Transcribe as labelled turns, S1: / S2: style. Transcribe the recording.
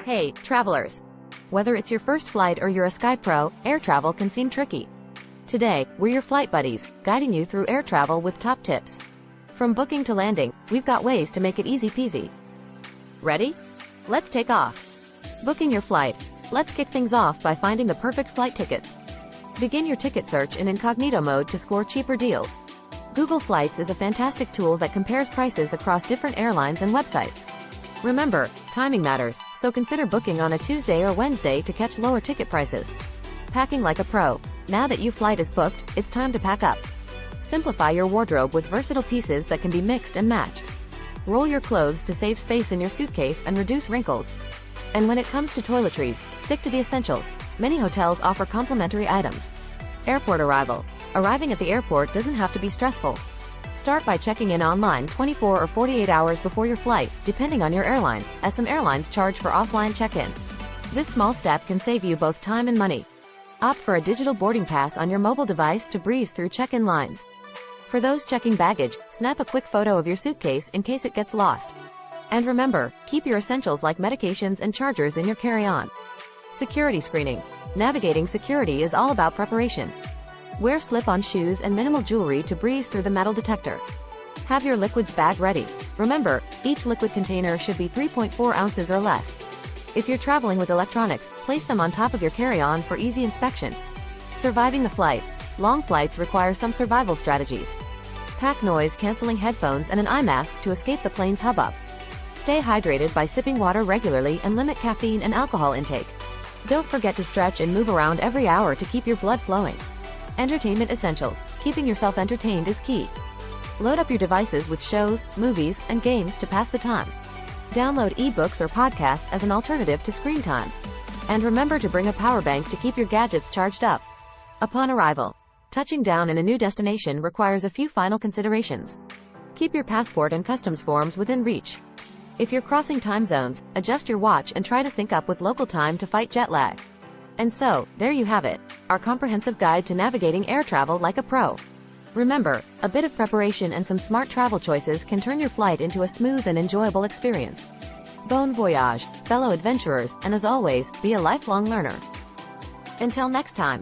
S1: Hey, travelers! Whether it's your first flight or you're a Sky Pro, air travel can seem tricky. Today, we're your flight buddies, guiding you through air travel with top tips. From booking to landing, we've got ways to make it easy peasy. Ready? Let's take off. Booking your flight. Let's kick things off by finding the perfect flight tickets. Begin your ticket search in incognito mode to score cheaper deals. Google Flights is a fantastic tool that compares prices across different airlines and websites. Remember, timing matters, so consider booking on a Tuesday or Wednesday to catch lower ticket prices. Packing like a pro. Now that your flight is booked, it's time to pack up. Simplify your wardrobe with versatile pieces that can be mixed and matched. Roll your clothes to save space in your suitcase and reduce wrinkles. And when it comes to toiletries, stick to the essentials. Many hotels offer complimentary items. Airport arrival. Arriving at the airport doesn't have to be stressful. Start by checking in online 24 or 48 hours before your flight, depending on your airline, as some airlines charge for offline check-in. This small step can save you both time and money. Opt for a digital boarding pass on your mobile device to breeze through check-in lines. For those checking baggage, snap a quick photo of your suitcase in case it gets lost. And remember, keep your essentials like medications and chargers in your carry-on. Security screening. Navigating security is all about preparation. Wear slip-on shoes and minimal jewelry to breeze through the metal detector. Have your liquids bag ready. Remember, each liquid container should be 3.4 ounces or less. If you're traveling with electronics, place them on top of your carry-on for easy inspection. Surviving the flight. Long flights require some survival strategies. Pack noise-canceling headphones and an eye mask to escape the plane's hubbub. Stay hydrated by sipping water regularly and limit caffeine and alcohol intake. Don't forget to stretch and move around every hour to keep your blood flowing. Entertainment essentials. Keeping yourself entertained is key. Load up your devices with shows, movies, and games to pass the time. Download ebooks or podcasts as an alternative to screen time. And remember to bring a power bank to keep your gadgets charged up. Upon arrival. Touching down in a new destination requires a few final considerations. Keep your passport and customs forms within reach. If you're crossing time zones, adjust your watch and try to sync up with local time to fight jet lag. And so, there you have it, our comprehensive guide to navigating air travel like a pro. Remember, a bit of preparation and some smart travel choices can turn your flight into a smooth and enjoyable experience. Bon voyage, fellow adventurers, and as always, be a lifelong learner. Until next time.